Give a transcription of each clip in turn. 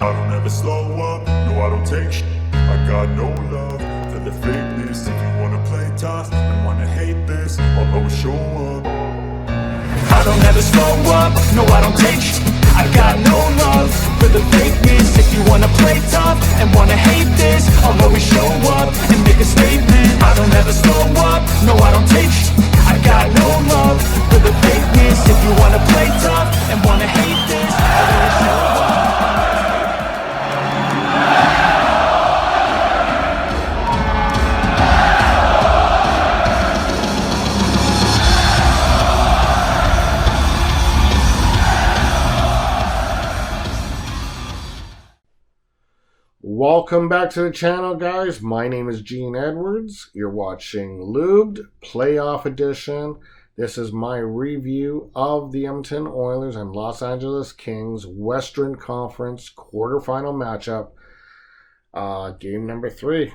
I don't ever slow up, no I don't take sh**. I got no love for the fakeness. If you wanna play tough and wanna hate this, I'll always show up. I don't ever slow up, no I don't take sh**. I got no love for the fakeness. If you wanna play tough and wanna hate this, I'll always show up and make a statement. I don't ever slow up, no I don't take sh**. I got no love for the fakeness. If you wanna play tough and wanna hate this, I'll always show up. Welcome back to the channel, guys. My name is Gene Edwards. You're watching Lubed Playoff Edition. This is my review of the Edmonton Oilers and Los Angeles Kings Western Conference quarterfinal matchup. Game number 3,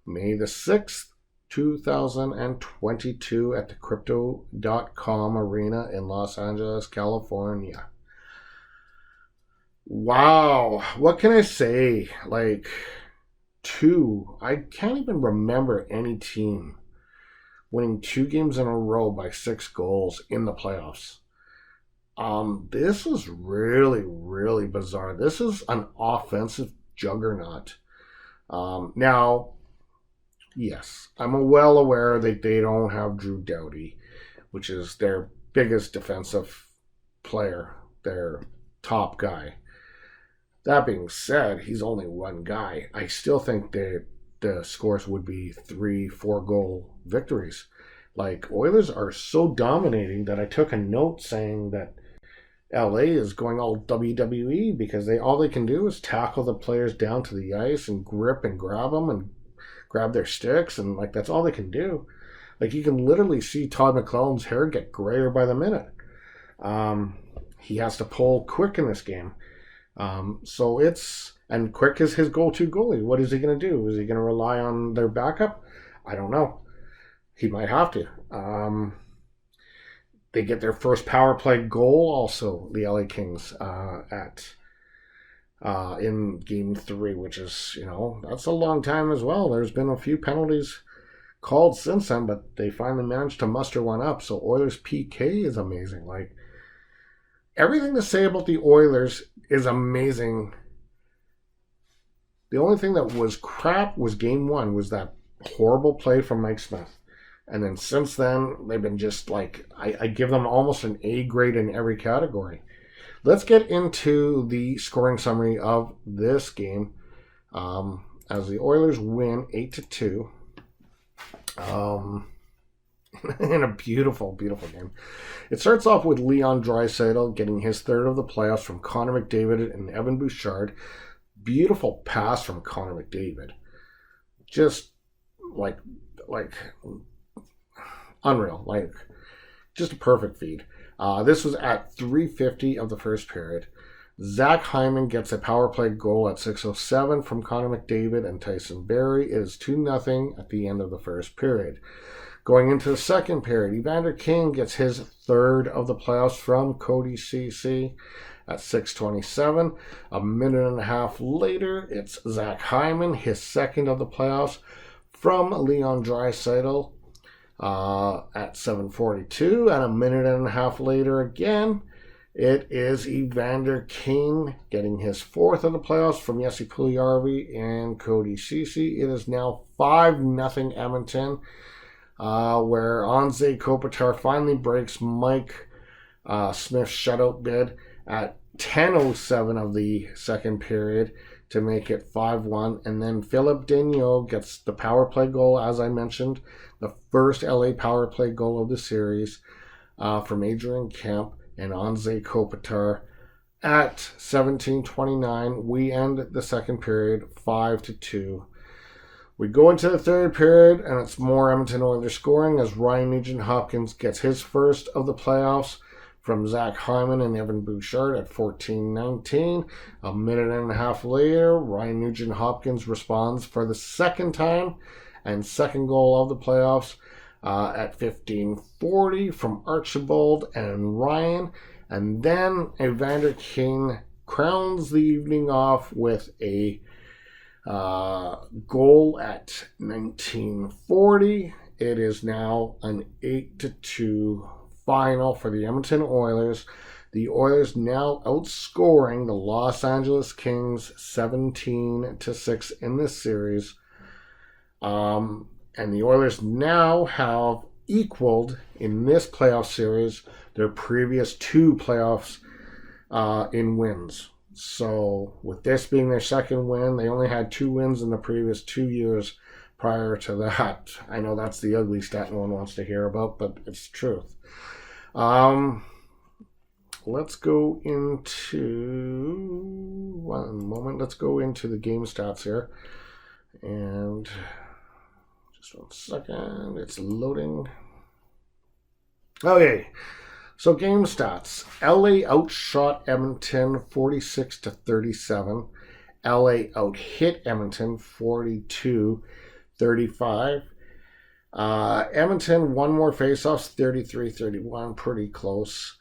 May the 6th, 2022 at the Crypto.com Arena in Los Angeles, California. Wow, what can I say? I can't even remember any team winning 2 games in a row by 6 goals in the playoffs. This was really, really bizarre. This is an offensive juggernaut. Now, yes, I'm well aware that they don't have Drew Doughty, which is their biggest defensive player, their top guy. That being said, he's only one guy. I still think that the scores would be 3-4 goal victories. Oilers are so dominating that I took a note saying that LA is going all WWE because all they can do is tackle the players down to the ice and grip and grab them and grab their sticks, and that's all they can do. You can literally see Todd McClellan's hair get grayer by the minute. He has to pull quick in this game. And Quick is his go-to goalie. What is he going to do? Is he going to rely on their backup? I don't know. He might have to. They get their first power play goal also, the LA Kings, in game 3, which is, that's a long time as well. There's been a few penalties called since then, but they finally managed to muster one up. So Oilers PK is amazing. Everything to say about the Oilers is amazing. The only thing that was crap was game 1, was that horrible play from Mike Smith. And then since then, they've been just I give them almost an A grade in every category. Let's get into the scoring summary of this game. As the Oilers win 8-2. In a beautiful, beautiful game. It starts off with Leon Draisaitl getting his 3rd of the playoffs from Connor McDavid and Evan Bouchard. Beautiful pass from Connor McDavid. Just unreal. Just a perfect feed. This was at 3:50 of the first period. Zach Hyman gets a power play goal at 6:07 from Connor McDavid and Tyson Barrie. It is 2-0 at the end of the first period. Going into the second period, Evander Kane gets his 3rd of the playoffs from Cody Ceci at 6:27. A minute and a half later, it's Zach Hyman, his 2nd of the playoffs from Leon Draisaitl at 7:42. And a minute and a half later again, it is Evander Kane getting his 4th of the playoffs from Jesse Puljujarvi and Cody Ceci. It is now 5-0 Edmonton. Where Anze Kopitar finally breaks Mike Smith's shutout bid at 10:07 of the second period to make it 5-1. And then Philip Danault gets the power play goal, as I mentioned, the first LA power play goal of the series from Adrian Kemp and Anze Kopitar at 17:29. We end the second period 5-2. We go into the third period, and it's more Edmonton Oilers scoring as Ryan Nugent-Hopkins gets his 1st of the playoffs from Zach Hyman and Evan Bouchard at 14:19. A minute and a half later, Ryan Nugent-Hopkins responds for the 2nd time and 2nd goal of the playoffs at 15:40 from Archibald and Ryan. And then Evander Kane crowns the evening off with a goal at 1940. It is now an 8-2 final for the Edmonton Oilers. The Oilers now outscoring the Los Angeles Kings 17-6 in this series. And the Oilers now have equaled in this playoff series their previous 2 playoffs in wins. So with this being their second win, they only had 2 wins in the previous 2 years prior to that. I know that's the ugly stat no one wants to hear about, but it's the truth. Let's go into one moment. Let's go into the game stats here. And just 1 second. It's loading. Okay. So game stats. LA outshot Edmonton 46-37. LA outhit Edmonton 42-35. Edmonton won more faceoffs 33-31. Pretty close.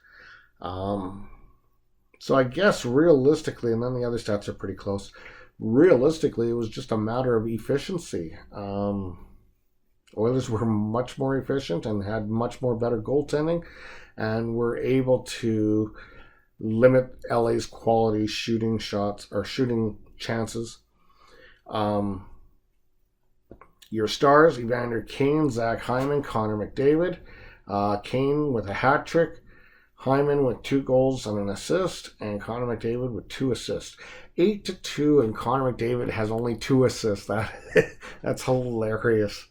So I guess realistically, and then the other stats are pretty close. Realistically, it was just a matter of efficiency. Oilers were much more efficient and had much more better goaltending, and were able to limit LA's quality shooting shots or shooting chances. Your stars: Evander Kane, Zach Hyman, Connor McDavid. Kane with a hat trick, Hyman with 2 goals and an assist, and Connor McDavid with 2 assists. 8-2, and Connor McDavid has only 2 assists. That's hilarious.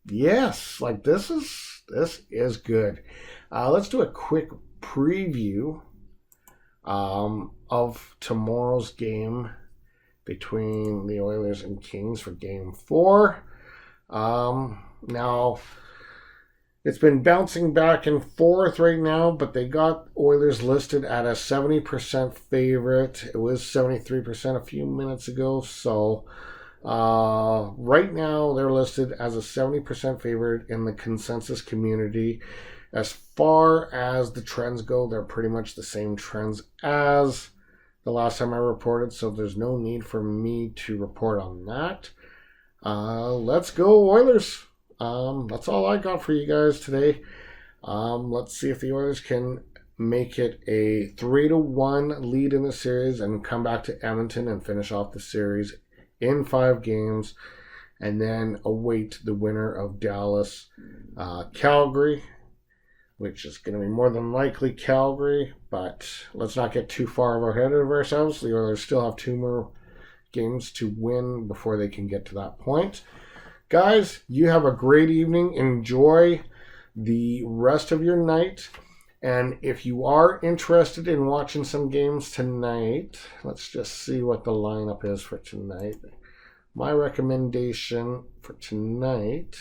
Yes, like this is good. Let's do a quick preview of tomorrow's game between the Oilers and Kings for Game 4. Now, it's been bouncing back and forth right now, but they got Oilers listed at a 70% favorite. It was 73% a few minutes ago, so right now they're listed as a 70% favorite in the consensus community. As far as the trends go, they're pretty much the same trends as the last time I reported, so there's no need for me to report on that. Let's go Oilers. That's all I got for you guys today. Let's see if the Oilers can make it a 3-1 lead in the series and come back to Edmonton and finish off the series in 5 games, and then await the winner of Dallas, Calgary, which is going to be more than likely Calgary, but let's not get too far ahead of ourselves. The Oilers still have 2 more games to win before they can get to that point. Guys, you have a great evening. Enjoy the rest of your night. And if you are interested in watching some games tonight, let's just see what the lineup is for tonight. My recommendation for tonight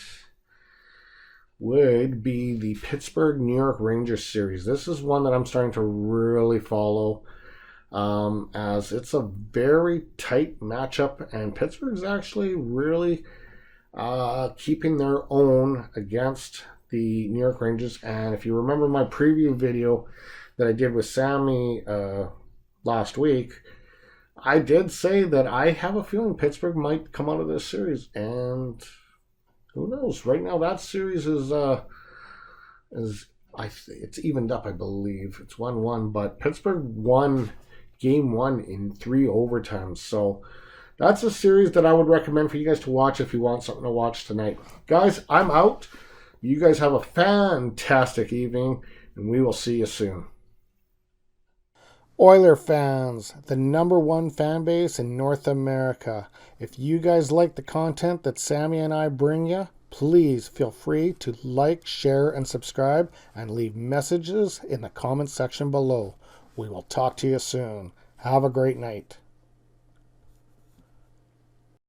would be the Pittsburgh-New York Rangers series. This is one that I'm starting to really follow, as it's a very tight matchup, and Pittsburgh's actually really keeping their own against the New York Rangers. And if you remember my preview video that I did with Sammy last week, I did say that I have a feeling Pittsburgh might come out of this series, and who knows? Right now, that series is it's evened up, I believe. It's 1-1, but Pittsburgh won Game 1 in 3 overtimes. So that's a series that I would recommend for you guys to watch if you want something to watch tonight. Guys, I'm out. You guys have a fantastic evening, and we will see you soon. Oiler fans, the #1 fan base in North America. If you guys like the content that Sammy and I bring you, please feel free to like, share, and subscribe, and leave messages in the comment section below. We will talk to you soon. Have a great night.